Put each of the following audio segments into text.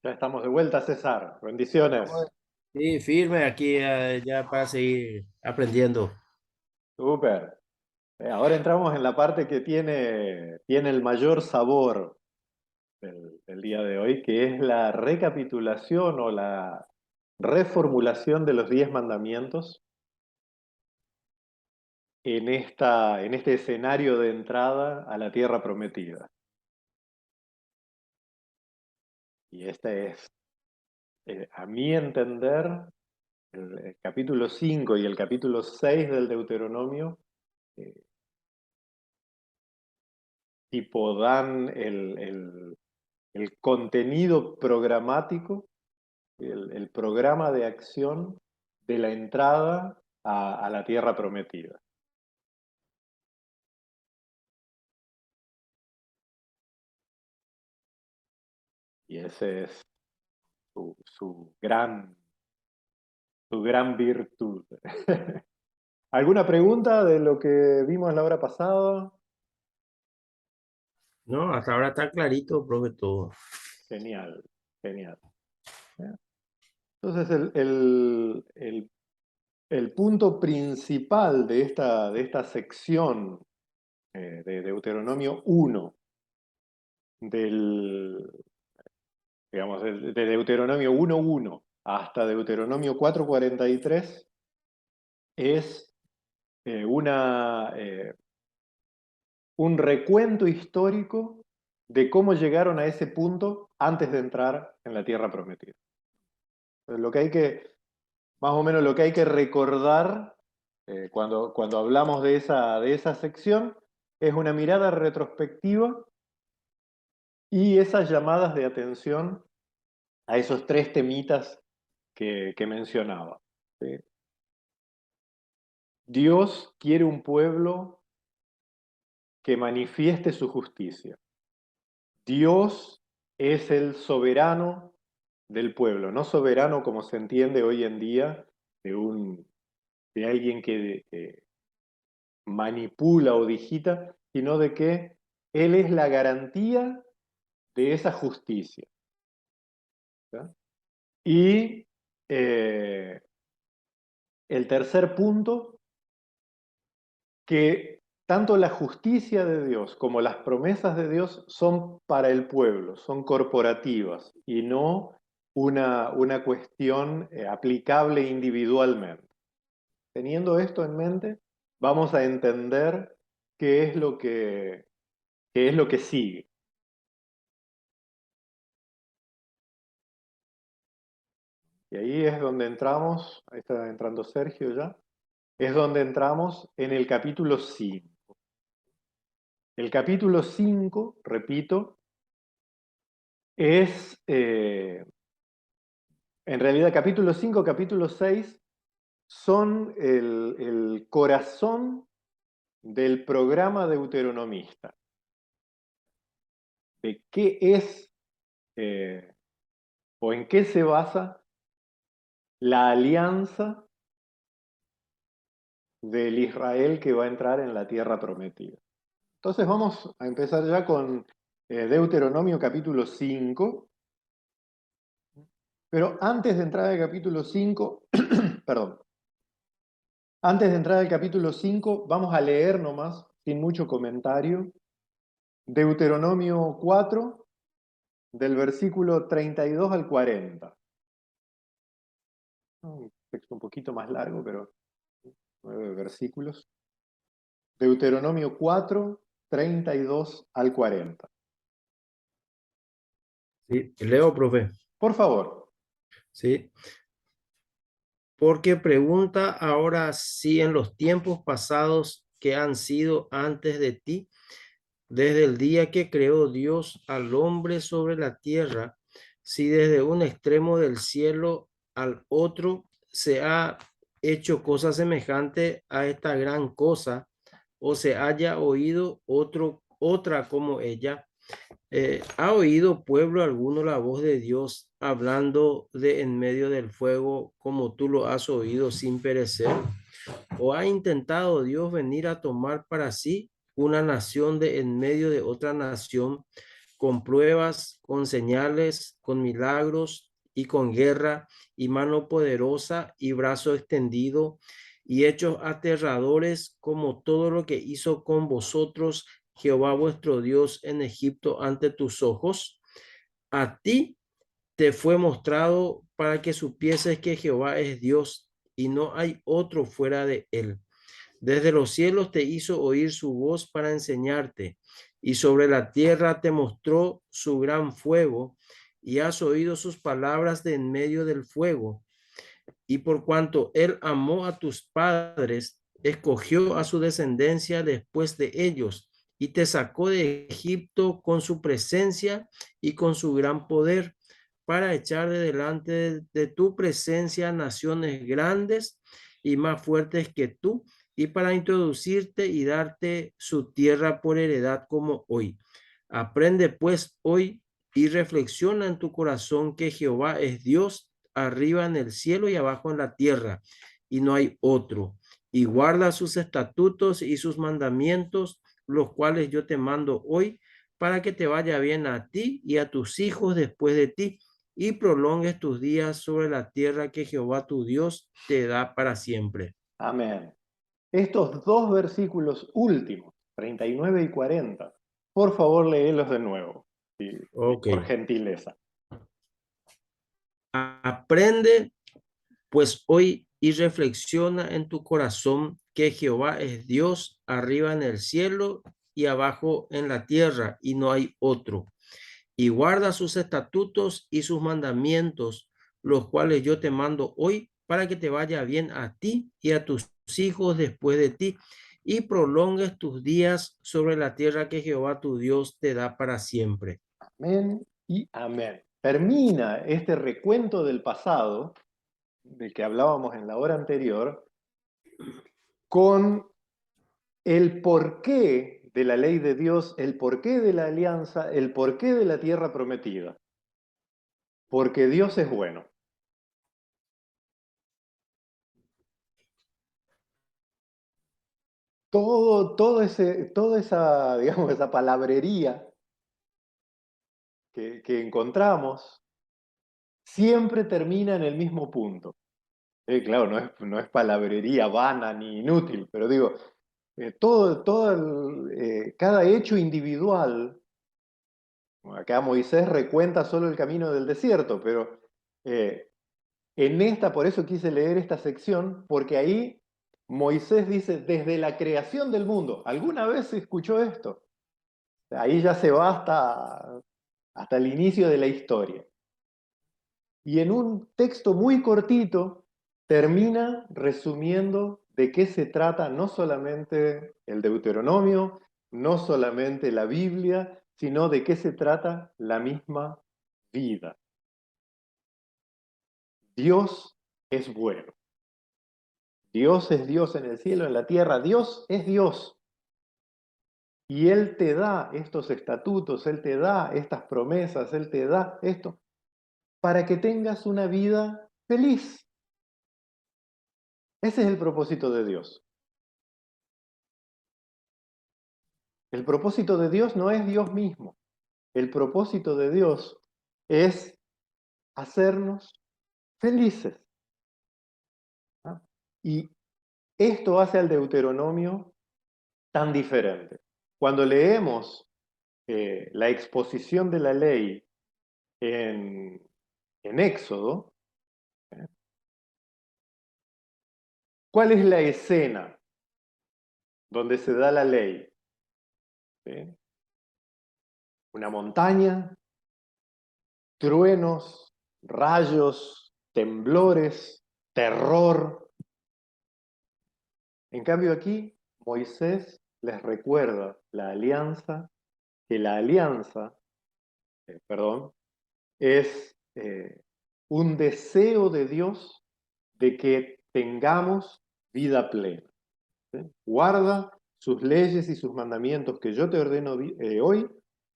Ya estamos de vuelta, César. Bendiciones. Estamos, sí, firme aquí ya para seguir aprendiendo. Súper. Ahora entramos en la parte que tiene el mayor sabor del día de hoy, que es la recapitulación o la reformulación de los 10 mandamientos en este escenario de entrada a la tierra prometida. Y este es, a mi entender, el capítulo 5 y el capítulo 6 del Deuteronomio, eh, tipo dan el contenido programático, el programa de acción de la entrada a la tierra prometida. Y ese es su, su gran, su gran virtud. ¿Alguna pregunta de lo que vimos la hora pasada? No, hasta ahora está clarito, profe, todo. Genial, genial. Entonces, el punto principal de esta sección de Deuteronomio 1 del, digamos, de Deuteronomio 1:1 hasta Deuteronomio 4:43 es un recuento histórico de cómo llegaron a ese punto antes de entrar en la tierra prometida. Entonces, más o menos lo que hay que recordar cuando hablamos de esa sección es una mirada retrospectiva y esas llamadas de atención a esos tres temitas que mencionaba. ¿Sí? Dios quiere un pueblo que manifieste su justicia. Dios es el soberano del pueblo, no soberano como se entiende hoy en día de alguien que manipula o digita, sino de que Él es la garantía de esa justicia. ¿Sí? Y el tercer punto, que tanto la justicia de Dios como las promesas de Dios son para el pueblo, son corporativas y no una cuestión aplicable individualmente. Teniendo esto en mente, vamos a entender qué es qué es lo que sigue. Y ahí es donde entramos, ahí está entrando Sergio ya, es donde entramos en el capítulo 5. El capítulo 5, repito, es, en realidad capítulo 5, capítulo 6 son el corazón del programa deuteronomista. De qué es o en qué se basa la alianza del Israel que va a entrar en la tierra prometida. Entonces vamos a empezar ya con Deuteronomio capítulo 5, pero antes de entrar al capítulo 5, perdón, antes de entrar al capítulo 5, vamos a leer nomás, sin mucho comentario, Deuteronomio 4, del versículo 32 al 40. Un texto un poquito más largo, pero 9 versículos. Deuteronomio 4, 32 al 40. Sí, leo, profe. Por favor. Sí, porque pregunta ahora si en los tiempos pasados que han sido antes de ti, desde el día que creó Dios al hombre sobre la tierra, si desde un extremo del cielo al otro se ha hecho cosa semejante a esta gran cosa, o se haya oído otra como ella. ¿Ha oído pueblo alguno la voz de Dios hablando de en medio del fuego como tú lo has oído sin perecer? ¿O ha intentado Dios venir a tomar para sí una nación de en medio de otra nación con pruebas, con señales, con milagros y con guerra y mano poderosa y brazo extendido y hechos aterradores como todo lo que hizo con vosotros Jehová vuestro Dios en Egipto ante tus ojos. A ti te fue mostrado para que supieses que Jehová es Dios y no hay otro fuera de él. Desde los cielos te hizo oír su voz para enseñarte, y sobre la tierra te mostró su gran fuego, y has oído sus palabras de en medio del fuego. Y por cuanto él amó a tus padres, escogió a su descendencia después de ellos, y te sacó de Egipto con su presencia y con su gran poder, para echar de delante de tu presencia naciones grandes y más fuertes que tú, y para introducirte y darte su tierra por heredad como hoy. Aprende pues hoy y reflexiona en tu corazón que Jehová es Dios arriba en el cielo y abajo en la tierra, y no hay otro. Y guarda sus estatutos y sus mandamientos, los cuales yo te mando hoy, para que te vaya bien a ti y a tus hijos después de ti, y prolongues tus días sobre la tierra que Jehová tu Dios te da para siempre. Amén. Estos dos versículos últimos, 39 y 40, por favor léelos de nuevo, Ok. por gentileza. Aprende pues hoy y reflexiona en tu corazón que Jehová es Dios arriba en el cielo y abajo en la tierra, y no hay otro. Y guarda sus estatutos y sus mandamientos, los cuales yo te mando hoy, para que te vaya bien a ti y a tus hijos después de ti, y prolongues tus días sobre la tierra que Jehová tu Dios te da para siempre. Amén y amén. Termina este recuento del pasado, del que hablábamos en la hora anterior, con el porqué de la ley de Dios, el porqué de la alianza, el porqué de la tierra prometida. Porque Dios es bueno. Toda esa, digamos, esa palabrería que encontramos siempre termina en el mismo punto. Claro, no es palabrería vana ni inútil, pero digo, cada hecho individual, acá Moisés recuenta solo el camino del desierto, pero eh, por eso quise leer esta sección, porque ahí Moisés dice, desde la creación del mundo, ¿alguna vez se escuchó esto? Ahí ya se va hasta el inicio de la historia. Y en un texto muy cortito termina resumiendo de qué se trata no solamente el Deuteronomio, no solamente la Biblia, sino de qué se trata la misma vida. Dios es bueno. Dios es Dios en el cielo, en la tierra. Dios es Dios. Y Él te da estos estatutos, Él te da estas promesas, Él te da esto para que tengas una vida feliz. Ese es el propósito de Dios. El propósito de Dios no es Dios mismo. El propósito de Dios es hacernos felices. ¿Ah? Y esto hace al Deuteronomio tan diferente. Cuando leemos la exposición de la ley en Éxodo, ¿cuál es la escena donde se da la ley? ¿Sí? Una montaña, truenos, rayos, temblores, terror. En cambio aquí, Moisés les recuerda la alianza, que la alianza, es un deseo de Dios de que tengamos vida plena. ¿Sí? Guarda sus leyes y sus mandamientos que yo te ordeno hoy,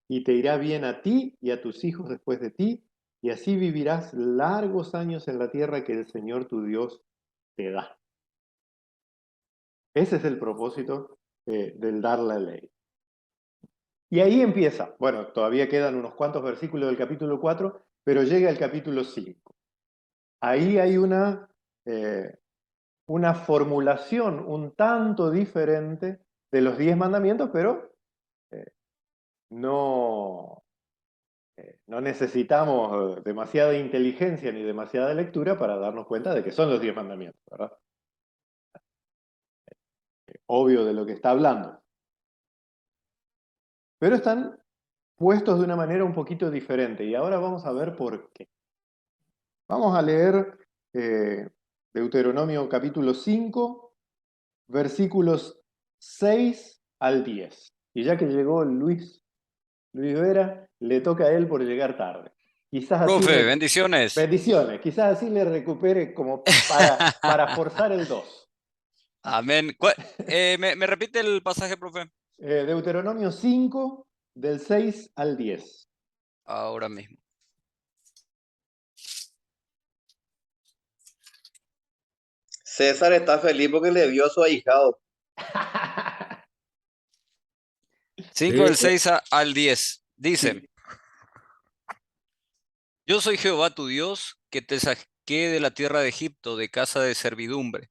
y te irá bien a ti y a tus hijos después de ti, y así vivirás largos años en la tierra que el Señor tu Dios te da. Ese es el propósito del dar la ley. Y ahí empieza. Bueno, todavía quedan unos cuantos versículos del capítulo 4, pero llega el capítulo 5. Ahí hay una formulación un tanto diferente de los 10 mandamientos, pero eh, no, no necesitamos demasiada inteligencia ni demasiada lectura para darnos cuenta de que son los 10 mandamientos, ¿verdad? Obvio de lo que está hablando. Pero están puestos de una manera un poquito diferente y ahora vamos a ver por qué. Vamos a leer Deuteronomio capítulo 5, versículos 6 al 10. Y ya que llegó Luis Vera, le toca a él por llegar tarde. Quizás así, Profe, bendiciones. bendiciones, quizás así le recupere como para forzar el 2. Amén. ¿Me repite el pasaje, profe? Deuteronomio 5, del 6 al 10. Ahora mismo. César está feliz porque le vio a su ahijado. 5 Sí, del 6 al 10. Dice, Sí. yo soy Jehová tu Dios, que te saqué de la tierra de Egipto, de casa de servidumbre.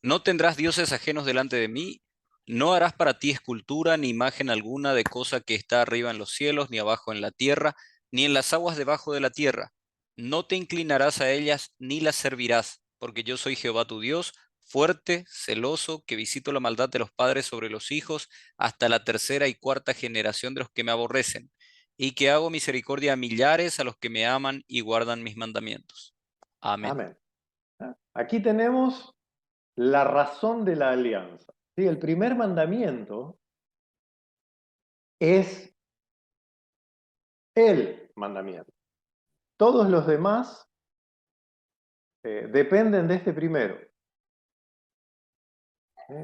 No tendrás dioses ajenos delante de mí, no harás para ti escultura ni imagen alguna de cosa que está arriba en los cielos, ni abajo en la tierra, ni en las aguas debajo de la tierra. No te inclinarás a ellas ni las servirás, porque yo soy Jehová tu Dios, fuerte, celoso, que visito la maldad de los padres sobre los hijos hasta la tercera y cuarta generación de los que me aborrecen, y que hago misericordia a millares a los que me aman y guardan mis mandamientos. Amén. Amén. Aquí tenemos la razón de la alianza. ¿Sí? El primer mandamiento es el mandamiento. Todos los demás dependen de este primero.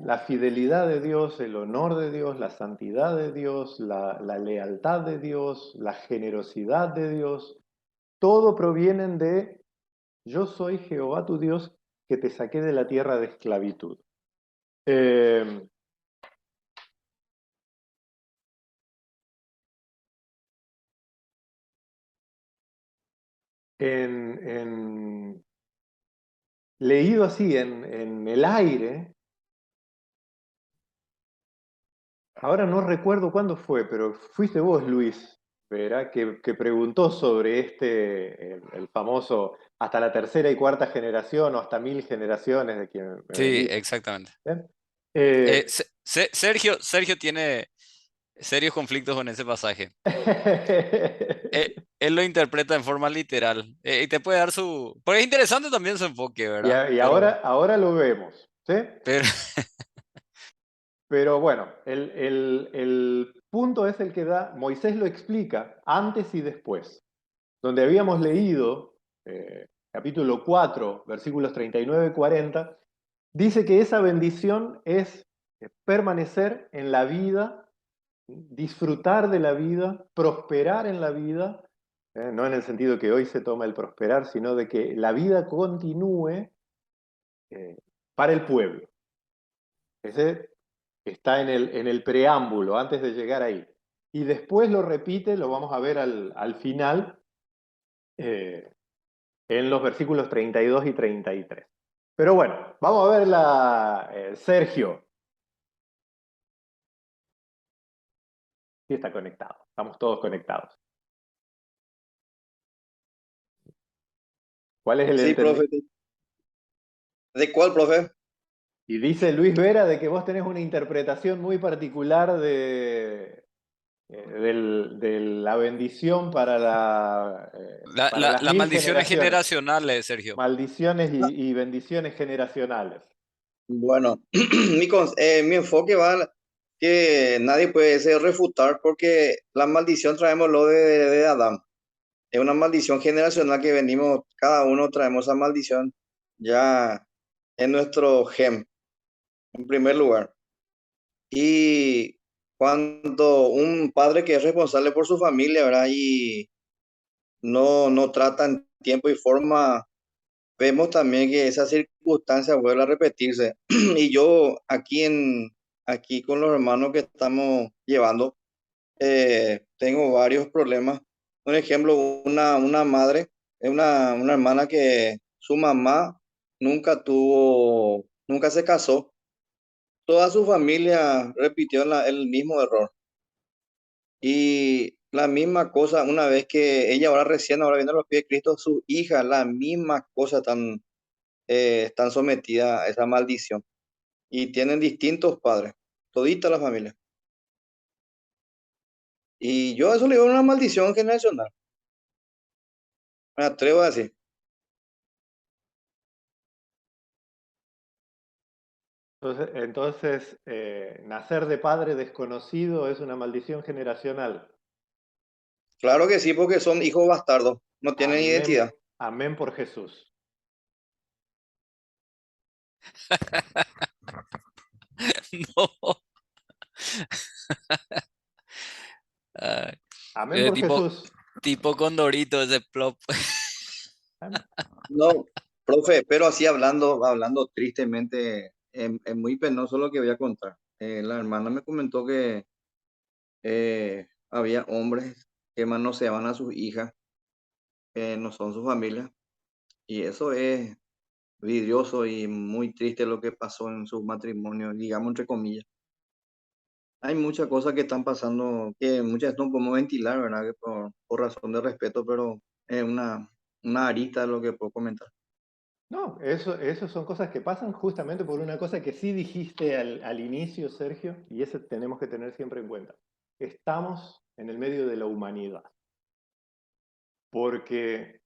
La fidelidad de Dios, el honor de Dios, la santidad de Dios, la lealtad de Dios, la generosidad de Dios, todo provienen de yo soy Jehová tu Dios que te saqué de la tierra de esclavitud. Eh, leído así en el aire, ahora no recuerdo cuándo fue, pero fuiste vos, Luis Vera, que preguntó sobre el famoso hasta la tercera y cuarta generación o hasta 1000 generaciones de quien me Sí, venís. exactamente. ¿Bien? Eh, Sergio tiene serios conflictos con ese pasaje. Él lo interpreta en forma literal. Y te puede dar su... Porque es interesante también su enfoque, ¿verdad? y ahora lo vemos, ¿sí? Pero Pero bueno, el punto es el que da, Moisés lo explica antes y después. Donde habíamos leído, capítulo 4, versículos 39 y 40, dice que esa bendición es permanecer en la vida, disfrutar de la vida, prosperar en la vida, no en el sentido que hoy se toma el prosperar, sino de que la vida continúe para el pueblo. Ese está en el preámbulo, antes de llegar ahí. Y después lo repite, lo vamos a ver al final, eh, en los versículos 32 y 33. Pero bueno, vamos a ver Sergio. Sí está conectado, estamos todos conectados. ¿Cuál es el Sí, profe. entendimiento? ¿De cuál, profe? Y dice Luis Vera de que vos tenés una interpretación muy particular de la bendición para las las 1000 maldiciones generaciones. generacionales, Sergio. Maldiciones y bendiciones generacionales. Bueno, mi enfoque va a que nadie puede ser refutar porque la maldición traemos lo de Adán. Es una maldición generacional que venimos, cada uno traemos esa maldición ya en nuestro gen, en primer lugar. Y cuando un padre que es responsable por su familia, ¿verdad? Y no trata en tiempo y forma, vemos también que esa circunstancia vuelve a repetirse. Y yo aquí con los hermanos que estamos llevando, tengo varios problemas. Un ejemplo, una madre, una hermana que su mamá nunca se casó. Toda su familia repitió el mismo error. Y la misma cosa, una vez que ella ahora viene a los pies de Cristo, su hija, la misma cosa están sometidas a esa maldición. Y tienen distintos padres, todita la familia. Y yo a eso le digo una maldición generacional. Me atrevo a decir. Entonces, nacer de padre desconocido es una maldición generacional. Claro que sí, porque son hijos bastardos, no tienen Amén, identidad. amén por Jesús. No. Ay, Amén por tipo, Jesús. tipo Condorito ese plop. No, profe, pero así hablando tristemente, es muy penoso lo que voy a contar. La hermana me comentó que había hombres que manoseaban a sus hijas, que no son su familia, y eso es vidrioso y muy triste lo que pasó en su matrimonio, digamos entre comillas. Hay muchas cosas que están pasando que muchas no podemos ventilar, ¿verdad? Que por razón de respeto, pero es una arista de lo que puedo comentar. No, eso son cosas que pasan justamente por una cosa que sí dijiste al inicio, Sergio, y eso tenemos que tener siempre en cuenta. Estamos en el medio de la humanidad, porque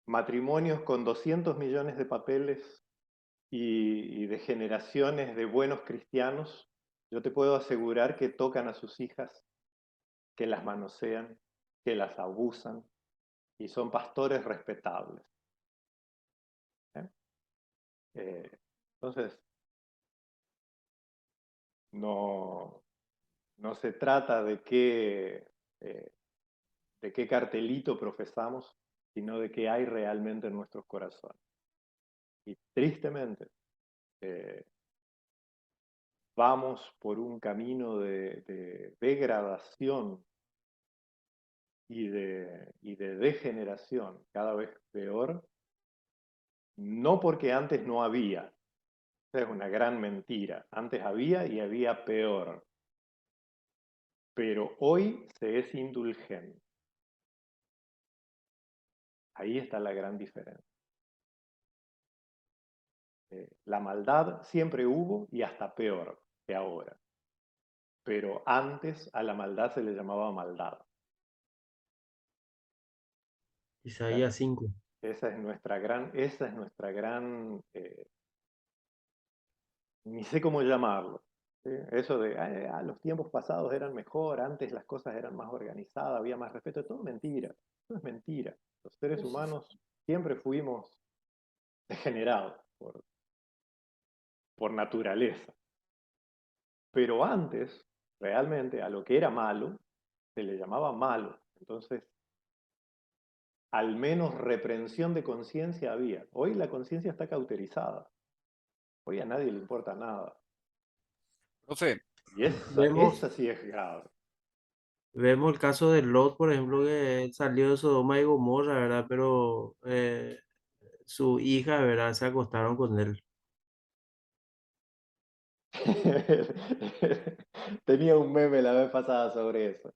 matrimonios con 200 millones de papeles y de generaciones de buenos cristianos, yo te puedo asegurar que tocan a sus hijas, que las manosean, que las abusan, y son pastores respetables. ¿Eh? Entonces, no, no se trata de qué cartelito profesamos, sino de qué hay realmente en nuestros corazones. Y tristemente, eh, vamos por un camino de degradación y de degeneración cada vez peor, no porque antes no había, esa es una gran mentira, antes había y había peor, pero hoy se es indulgente. Ahí está la gran diferencia. La maldad siempre hubo y hasta peor que ahora, pero antes a la maldad se le llamaba maldad. ¿Eh? Isaías 5. Esa es nuestra gran, ni sé cómo llamarlo. ¿Sí? Eso de los tiempos pasados eran mejor, antes las cosas eran más organizadas, había más respeto, es todo mentira. Eso es mentira. Los seres humanos siempre fuimos degenerados por naturaleza. Pero antes, realmente, a lo que era malo, se le llamaba malo. Entonces, al menos reprensión de conciencia había. Hoy la conciencia está cauterizada. Hoy a nadie le importa nada. Profe, Y esa Vemos, sí es grave. vemos el caso de Lot, por ejemplo, que salió de Sodoma y Gomorra, ¿verdad? Pero su hija, ¿verdad? Se acostaron con él. Tenía un meme la vez pasada sobre eso.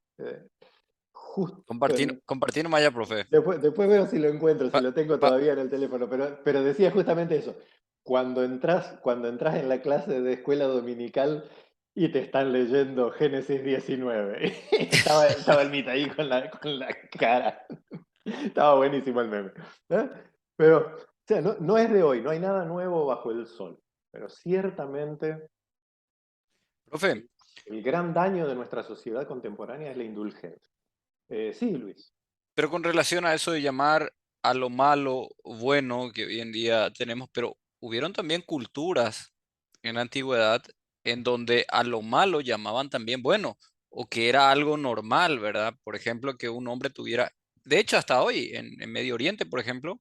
Justo compartir nomás ya, profe. después veo si lo encuentro, si Pa- lo tengo pa- todavía en el teléfono, pero decía justamente eso. Cuando entras en la clase de escuela dominical y te están leyendo Génesis 19, estaba el Mita ahí con la cara. Estaba buenísimo el meme. ¿Eh? Pero, o sea, no es de hoy, no hay nada nuevo bajo el sol. Pero ciertamente profe, el gran daño de nuestra sociedad contemporánea es la indulgencia. Sí, Luis. pero con relación a eso de llamar a lo malo bueno que hoy en día tenemos, pero hubieron también culturas en la antigüedad en donde a lo malo llamaban también bueno, o que era algo normal, ¿verdad? Por ejemplo, que un hombre tuviera, de hecho, hasta hoy, en Medio Oriente, por ejemplo,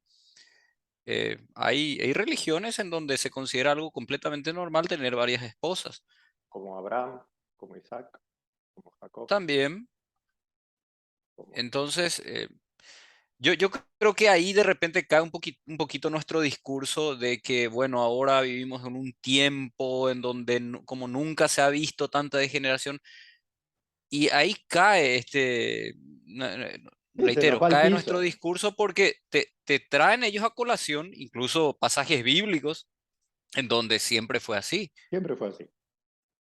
hay religiones en donde se considera algo completamente normal tener varias esposas. Como Abraham, como Isaac. como Jacob. También. como- Entonces, yo creo que ahí de repente cae un poquito nuestro discurso de que, bueno, ahora vivimos en un tiempo en donde como nunca se ha visto tanta degeneración, y ahí cae Sí, se nos reitero, va al cae nuestro piso. discurso porque te traen ellos a colación incluso pasajes bíblicos en donde siempre fue así, Siempre fue así.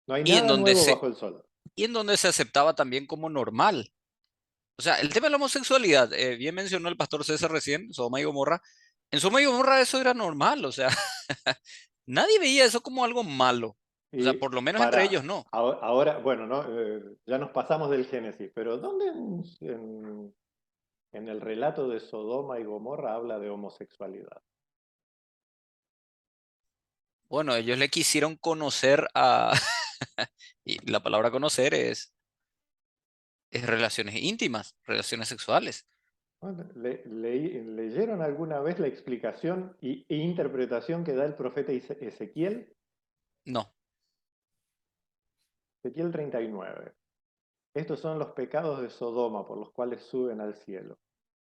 No hay y en nada donde nuevo se, bajo el sol. y en donde se aceptaba también como normal. O sea, el tema de la homosexualidad, bien mencionó el pastor César recién, Sodoma y Gomorra. En Sodoma y Gomorra eso era normal, o sea, nadie veía eso como algo malo. O sea, Y por lo menos entre ellos para, no. ahora, bueno, ¿no? Ya nos pasamos del Génesis, pero ¿dónde en el relato de Sodoma y Gomorra habla de homosexualidad? Bueno, ellos le quisieron conocer a... Y la palabra conocer es relaciones íntimas, relaciones sexuales. Bueno, ¿leyeron alguna vez la explicación e interpretación que da el profeta Ezequiel? No. Ezequiel 39. Estos son los pecados de Sodoma por los cuales suben al cielo.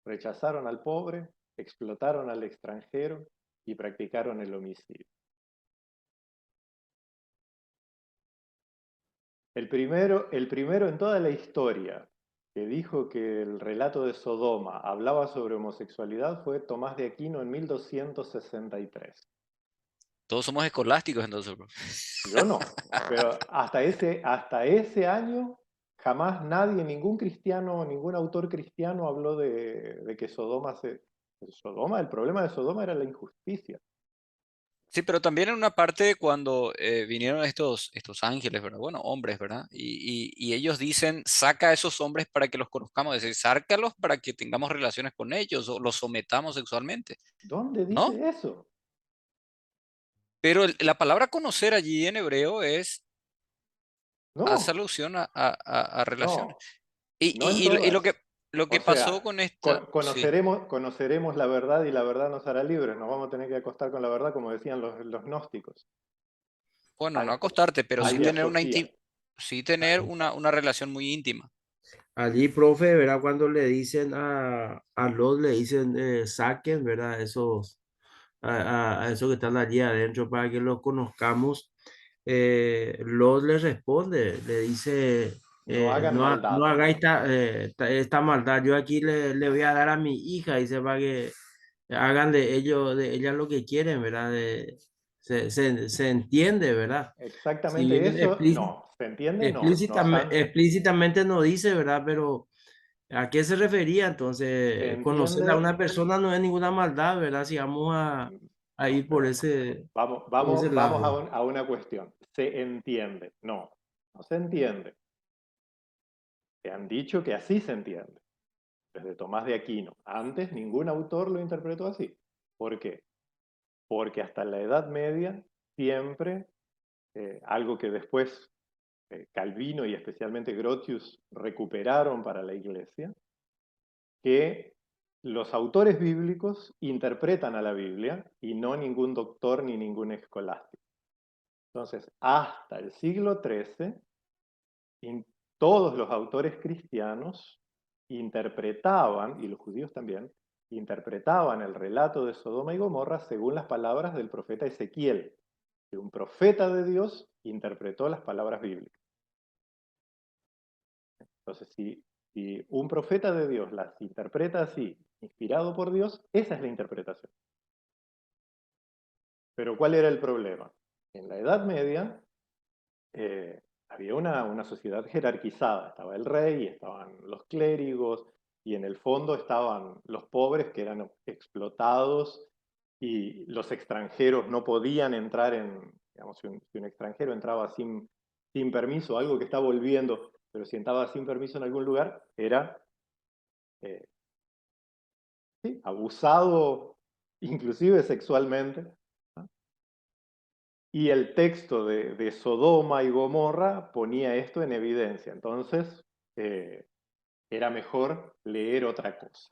Rechazaron al pobre, explotaron al extranjero y practicaron el homicidio. El primero en toda la historia que dijo que el relato de Sodoma hablaba sobre homosexualidad fue Tomás de Aquino en 1263. Todos somos escolásticos entonces, bro. Yo no, pero hasta ese año jamás nadie, ningún cristiano, ningún autor cristiano habló de que Sodoma, el problema de Sodoma era la injusticia. Sí, pero también en una parte cuando vinieron estos ángeles, ¿verdad? Bueno, hombres, ¿verdad? Y ellos dicen, saca a esos hombres para que los conozcamos, es decir, sárcalos para que tengamos relaciones con ellos o los sometamos sexualmente, ¿Dónde ¿no? dice eso? Pero la palabra conocer allí en hebreo hace No, alusión a relaciones. no, Y, no en y- y- y lo todas. que, lo O que pasó sea, con esta, sí, conoceremos la verdad y la verdad nos hará libres. Nos vamos a tener que acostar con la verdad, como decían los gnósticos. bueno, no Al, acostarte, pero al sí de tener Sofía. sí tener una relación muy íntima. Allí, profe, ¿verdad? Cuando le dicen a Lot, le dicen saquen, ¿verdad? A esos que están allí adentro para que los conozcamos. Lot le responde, le dice, No hagan no maldad. hagáis esta maldad, yo aquí le voy a dar a mi hija, dice, para que hagan de ella lo que quieren, ¿verdad? Se entiende, ¿verdad? Si Exactamente bien eso, no. ¿Se entiende? No. explícitamente no dice, ¿verdad? Pero ¿a qué se refería? Se Entonces, conocer a entiende. una persona no es ninguna maldad, ¿verdad? Si vamos a No, ir pero vamos, por ese vamos lado. a una cuestión. ¿Se entiende? No, no se entiende. Se han dicho que así se entiende, desde Tomás de Aquino. Antes ningún autor lo interpretó así. ¿Por qué? Porque hasta la Edad Media siempre, algo que después Calvino y especialmente Grotius recuperaron para la Iglesia, que los autores bíblicos interpretan a la Biblia y no ningún doctor ni ningún escolástico. Entonces, hasta el siglo XIII, todos los autores cristianos interpretaban, y los judíos también, interpretaban el relato de Sodoma y Gomorra según las palabras del profeta Ezequiel, que un profeta de Dios interpretó las palabras bíblicas. Entonces, si un profeta de Dios las interpreta así, inspirado por Dios, esa es la interpretación. Pero ¿cuál era el problema? En la Edad Media había una sociedad jerarquizada. Estaba el rey, estaban los clérigos, y en el fondo estaban los pobres que eran explotados y los extranjeros no podían entrar digamos, si un extranjero entraba sin permiso, algo que está volviendo, pero si entraba sin permiso en algún lugar, era eh, sí, abusado inclusive sexualmente. ¿No? Y el texto de Sodoma y Gomorra ponía esto en evidencia. Entonces, era mejor leer otra cosa.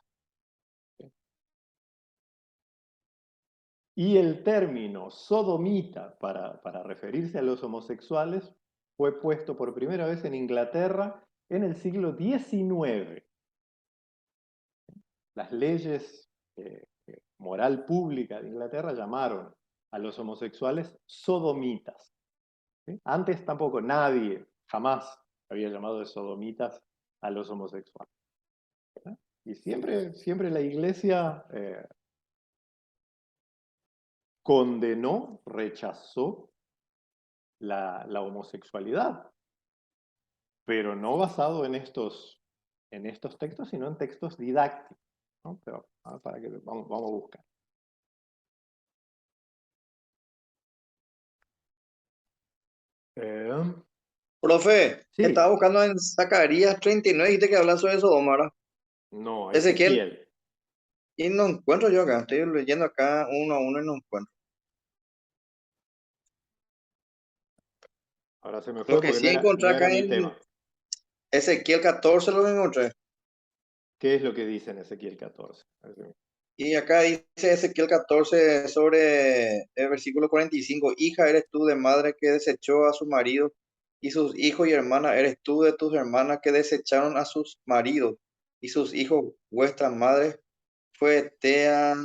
Y el término sodomita para referirse a los homosexuales fue puesto por primera vez en Inglaterra en el siglo XIX. Las leyes moral pública de Inglaterra llamaron a los homosexuales sodomitas. ¿Sí? Antes tampoco nadie, jamás había llamado de sodomitas a los homosexuales. ¿Sí? Y siempre la Iglesia condenó, rechazó la homosexualidad, pero no basado en estos textos, sino en textos didácticos, ¿no? Pero para que vamos a buscar. Profe, Sí, estaba buscando en Zacarías 39, dijiste que habla sobre Sodoma, ¿verdad? no, Ezequiel, Ezequiel. y no encuentro yo acá, estoy leyendo acá uno a uno y no encuentro. Ahora se me Lo fue que porque sí no encontré era acá mi en tema. Ezequiel 14 lo que encontré. ¿Qué es lo que dice en Ezequiel 14? Y acá dice Ezequiel 14 sobre el versículo 45, hija eres tú de madre que desechó a su marido, y sus hijos y hermanas eres tú de tus hermanas que desecharon a sus maridos, y sus hijos vuestras madres fue Tea,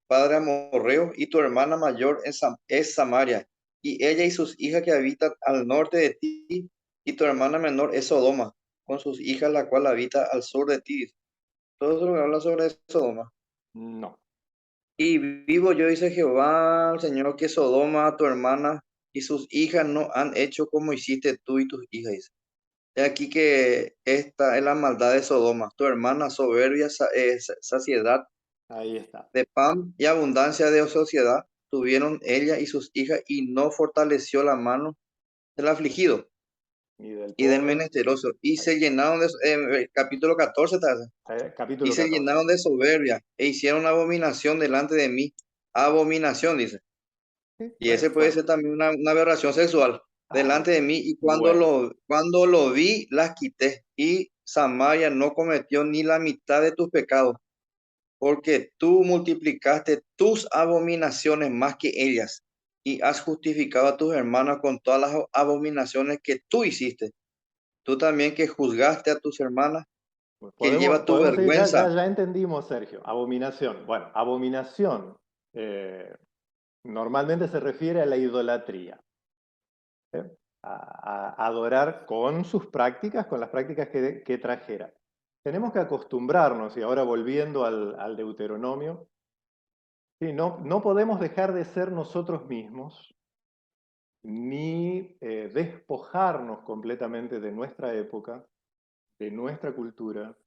padre amorreo, y tu hermana mayor es Samaria, y ella y sus hijas que habitan al norte de ti, y tu hermana menor es Sodoma, con sus hijas la cual habita al sur de ti. Todo eso lo que habla sobre Sodoma. No. Y vivo yo, dice Jehová, el Señor, que Sodoma, tu hermana y sus hijas no han hecho como hiciste tú y tus hijas. Dice. He aquí que esta es la maldad de Sodoma, tu hermana soberbia, saciedad Ahí está. de pan y abundancia de sociedad tuvieron ella y sus hijas y no fortaleció la mano del afligido Ni del y del pobre. menesteroso. Y Ahí se llenaron de, capítulo 14, está. y Capítulo se 14. llenaron de soberbia e hicieron abominación delante de mí. Abominación, dice. ¿Sí? Y ese puede Bueno. ser también una aberración sexual Ah, delante de mí. Y bueno. cuando lo vi, las quité. Y Samaria no cometió ni la mitad de tus pecados, porque tú multiplicaste tus abominaciones más que ellas, y has justificado a tus hermanos con todas las abominaciones que tú hiciste. Tú también que juzgaste a tus hermanas, que lleva tu Podemos seguir, vergüenza. ya entendimos, Sergio. Abominación. Bueno, abominación normalmente se refiere a la idolatría. ¿Eh? A adorar con sus prácticas, con las prácticas que trajera. Tenemos que acostumbrarnos, y ahora volviendo al Deuteronomio, sí, no podemos dejar de ser nosotros mismos, ni despojarnos completamente de nuestra época, de nuestra cultura,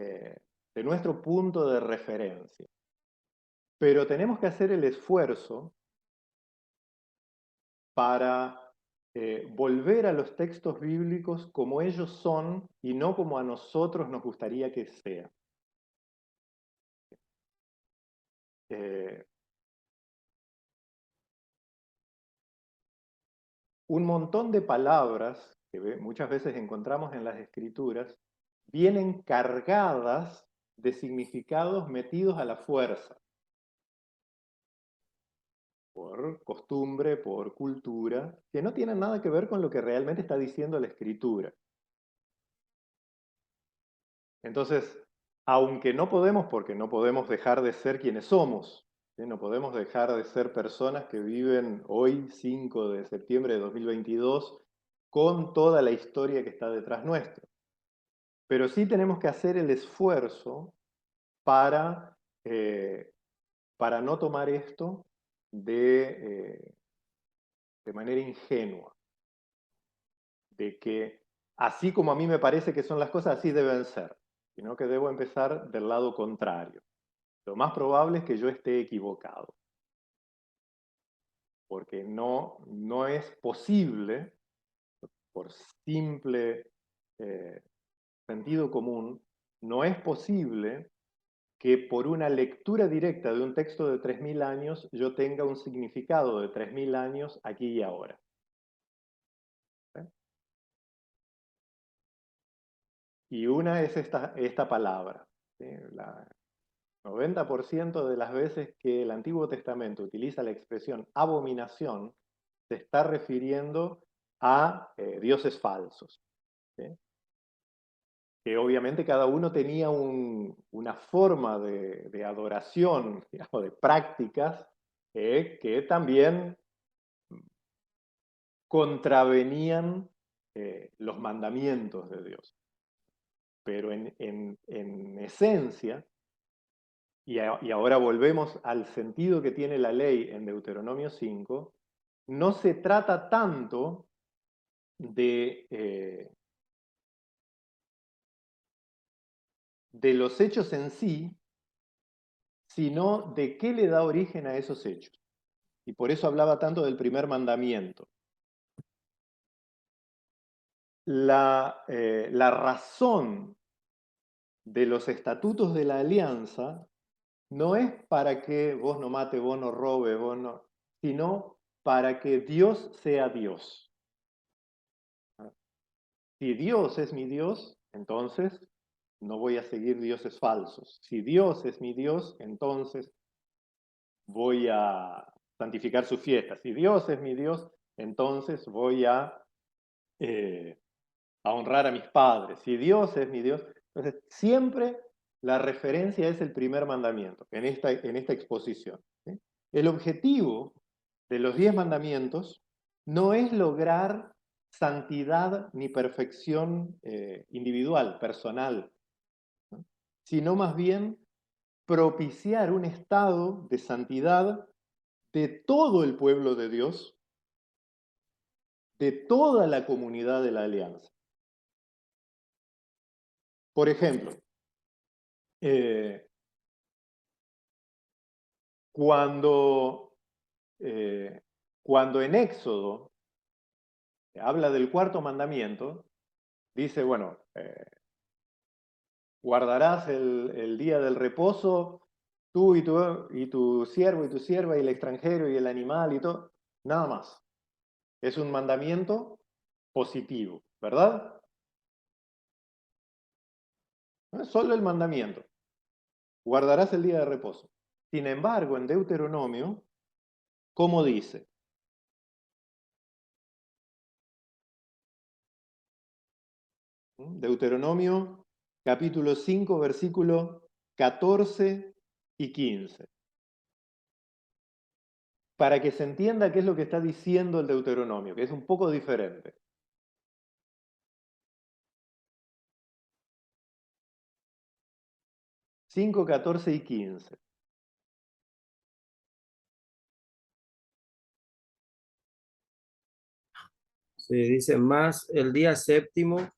eh, de nuestro punto de referencia. Pero tenemos que hacer el esfuerzo para volver a los textos bíblicos como ellos son y no como a nosotros nos gustaría que sea. Eh, un montón de palabras que muchas veces encontramos en las escrituras vienen cargadas de significados metidos a la fuerza, por costumbre, por cultura, que no tienen nada que ver con lo que realmente está diciendo la escritura. Entonces, aunque no podemos, porque no podemos dejar de ser quienes somos, ¿sí? No podemos dejar de ser personas que viven hoy, 5 de septiembre de 2022, con toda la historia que está detrás nuestro. Pero sí tenemos que hacer el esfuerzo para, para no tomar esto de manera ingenua, de que así como a mí me parece que son las cosas, así deben ser, sino que debo empezar del lado contrario. Lo más probable es que yo esté equivocado, porque no es posible, por simple sentido común, no es posible que por una lectura directa de un texto de 3000 años yo tenga un significado de 3000 años aquí y ahora. ¿Sí? Y una es esta palabra. ¿Sí? 90% de las veces que el Antiguo Testamento utiliza la expresión abominación, se está refiriendo a dioses falsos, ¿sí? Que obviamente cada uno tenía una forma de adoración, digamos, de prácticas, que también contravenían los mandamientos de Dios. Pero en esencia, y ahora volvemos al sentido que tiene la ley en Deuteronomio 5, no se trata tanto de los hechos en sí, sino de qué le da origen a esos hechos. Y por eso hablaba tanto del primer mandamiento. La razón de los estatutos de la alianza no es para que vos no mates, vos no robes, sino para que Dios sea Dios. Si Dios es mi Dios, entonces no voy a seguir dioses falsos. Si Dios es mi Dios, entonces voy a santificar su fiesta. Si Dios es mi Dios, entonces voy a honrar a mis padres. Si Dios es mi Dios, entonces siempre la referencia es el primer mandamiento en esta exposición, ¿sí? El objetivo de los 10 mandamientos no es lograr santidad ni perfección individual, personal, ¿no? Sino más bien propiciar un estado de santidad de todo el pueblo de Dios, de toda la comunidad de la alianza. Por ejemplo, cuando, cuando en Éxodo habla del cuarto mandamiento, dice, bueno, guardarás el día del reposo, tú y tu siervo y tu sierva y el extranjero y el animal y todo, nada más. Es un mandamiento positivo, ¿verdad? No es solo el mandamiento. Guardarás el día de reposo. Sin embargo, en Deuteronomio, ¿cómo dice? Deuteronomio capítulo 5, versículo 14 y 15. Para que se entienda qué es lo que está diciendo el Deuteronomio, que es un poco diferente. Cinco, 14 y 15. Se dice más el séptimo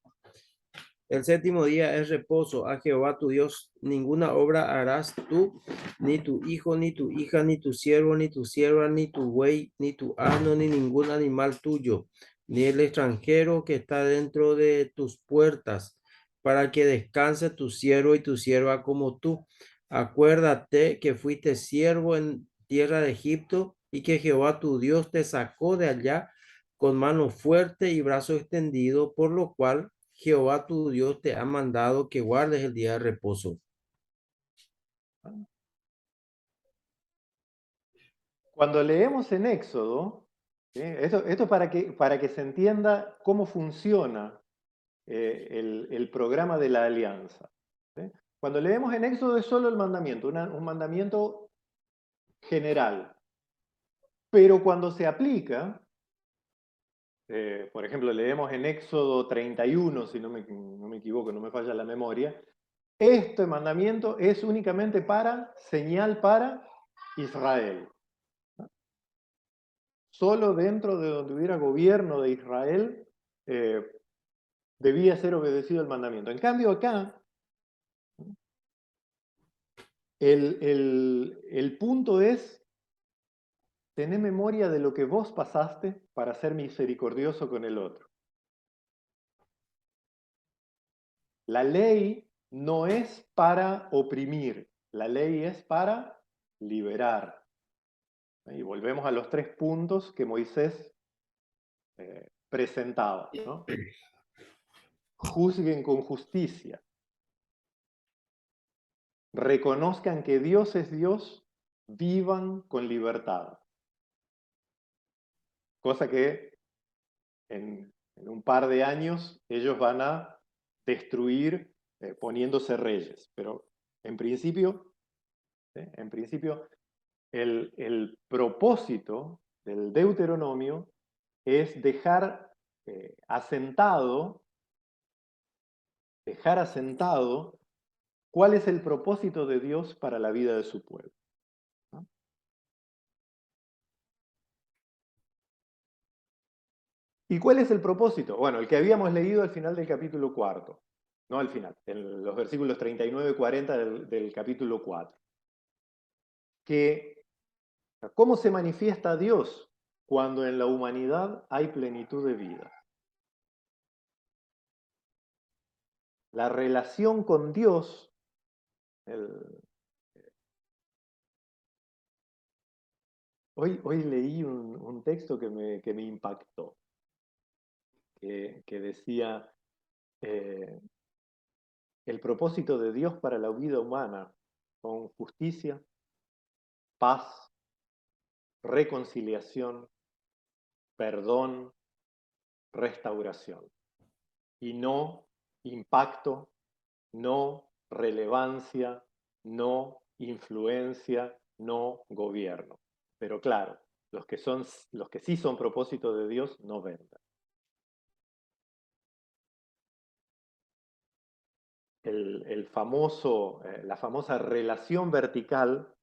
día es reposo a Jehová tu Dios. Ninguna obra harás tú, ni tu hijo, ni tu hija, ni tu siervo, ni tu sierva, ni tu buey, ni tu asno, ni ningún animal tuyo, ni el extranjero que está dentro de tus puertas, para que descanse tu siervo y tu sierva como tú. Acuérdate que fuiste siervo en tierra de Egipto y que Jehová tu Dios te sacó de allá con mano fuerte y brazo extendido, por lo cual Jehová tu Dios te ha mandado que guardes el día de reposo. Cuando leemos en Éxodo, ¿sí? Esto para que se entienda cómo funciona el programa de la alianza, ¿sí? Cuando leemos en Éxodo es solo el mandamiento, un mandamiento general. Pero cuando se aplica, por ejemplo, leemos en Éxodo 31, si no me equivoco, no me falla la memoria, este mandamiento es únicamente señal para Israel. Solo dentro de donde hubiera gobierno de Israel debía ser obedecido el mandamiento. En cambio acá, el punto es tener memoria de lo que vos pasaste para ser misericordioso con el otro. La ley no es para oprimir, la ley es para liberar. Y volvemos a los 3 puntos que Moisés presentaba, ¿no? Juzguen con justicia, reconozcan que Dios es Dios, vivan con libertad. cosa que en un par de años ellos van a destruir poniéndose reyes. Pero en principio, el propósito del Deuteronomio es dejar asentado cuál es el propósito de Dios para la vida de su pueblo, ¿no? ¿Y cuál es el propósito? Bueno, el que habíamos leído al final del capítulo 4, no al final, en los versículos 39 y 40 del capítulo 4. Que, ¿cómo se manifiesta Dios cuando en la humanidad hay plenitud de vida? La relación con Dios, hoy leí un texto que me impactó, que decía, el propósito de Dios para la vida humana con justicia, paz, reconciliación, perdón, restauración. Y no impacto, no relevancia, no influencia, no gobierno. Pero claro, los que sí son propósito de Dios no vendan. La famosa relación vertical,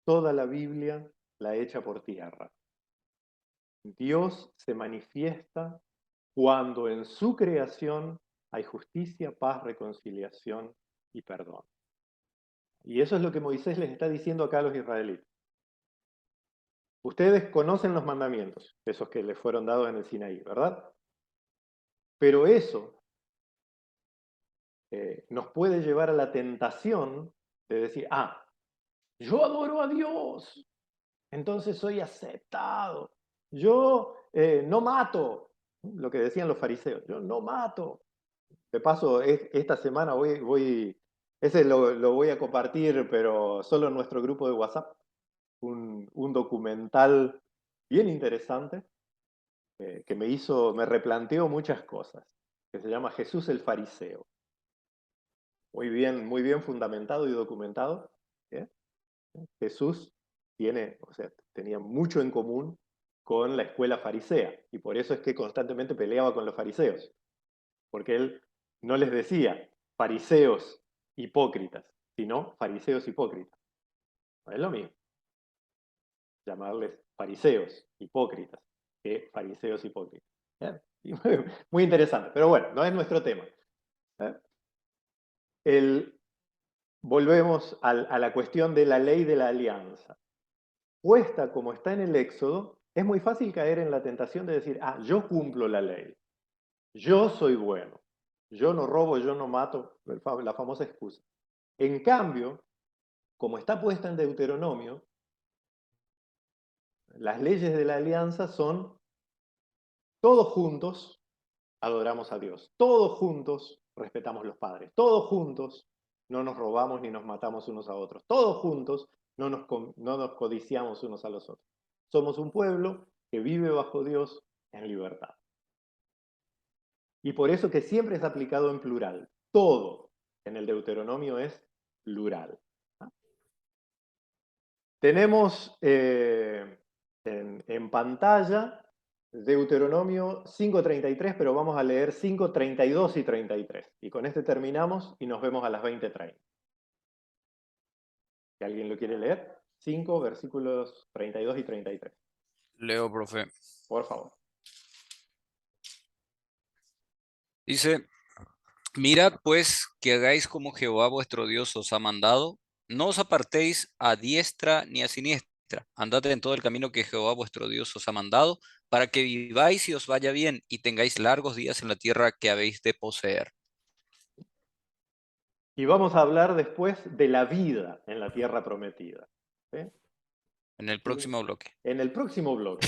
toda la Biblia la echa por tierra. Dios se manifiesta cuando en su creación hay justicia, paz, reconciliación y perdón. Y eso es lo que Moisés les está diciendo acá a los israelitas. Ustedes conocen los mandamientos, esos que les fueron dados en el Sinaí, ¿verdad? Pero eso nos puede llevar a la tentación de decir, yo adoro a Dios, entonces soy aceptado. Yo no mato, lo que decían los fariseos, yo no mato. De paso, esta semana ese lo voy a compartir, pero solo en nuestro grupo de WhatsApp, un documental bien interesante que me replanteó muchas cosas, que se llama Jesús el Fariseo. Muy bien fundamentado y documentado. ¿Eh? Jesús tenía mucho en común con la escuela farisea, y por eso es que constantemente peleaba con los fariseos, porque él no les decía fariseos hipócritas, sino fariseos hipócritas. No es lo mismo llamarles fariseos hipócritas que fariseos hipócritas. ¿Eh? Muy interesante, pero bueno, no es nuestro tema. Volvemos a la cuestión de la ley de la alianza. Puesta como está en el Éxodo, es muy fácil caer en la tentación de decir, yo cumplo la ley, yo soy bueno, yo no robo, yo no mato, la famosa excusa. En cambio, como está puesta en Deuteronomio, las leyes de la alianza son todos juntos adoramos a Dios, todos juntos respetamos los padres, todos juntos no nos robamos ni nos matamos unos a otros, todos juntos no nos codiciamos unos a los otros. Somos un pueblo que vive bajo Dios en libertad. Y por eso que siempre es aplicado en plural. Todo en el Deuteronomio es plural. Tenemos en pantalla Deuteronomio 5:33, pero vamos a leer 5:32 y 33. Y con este terminamos y nos vemos a las 20:30. ¿Si alguien lo quiere leer? 5 versículos 32 y 33. Leo, profe. Por favor. Dice, mirad pues que hagáis como Jehová vuestro Dios os ha mandado. No os apartéis a diestra ni a siniestra. Andad en todo el camino que Jehová vuestro Dios os ha mandado, para que viváis y os vaya bien, y tengáis largos días en la tierra que habéis de poseer. Y vamos a hablar después de la vida en la tierra prometida. ¿Sí? En el próximo bloque. En el próximo bloque.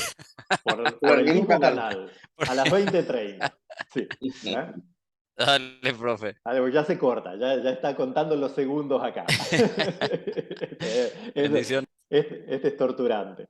Por el el mismo mismo canal. canal. A las 20:30. Sí. ¿Eh? Dale, profe. Ya se corta, ya está contando los segundos acá. Bendición. Este es torturante.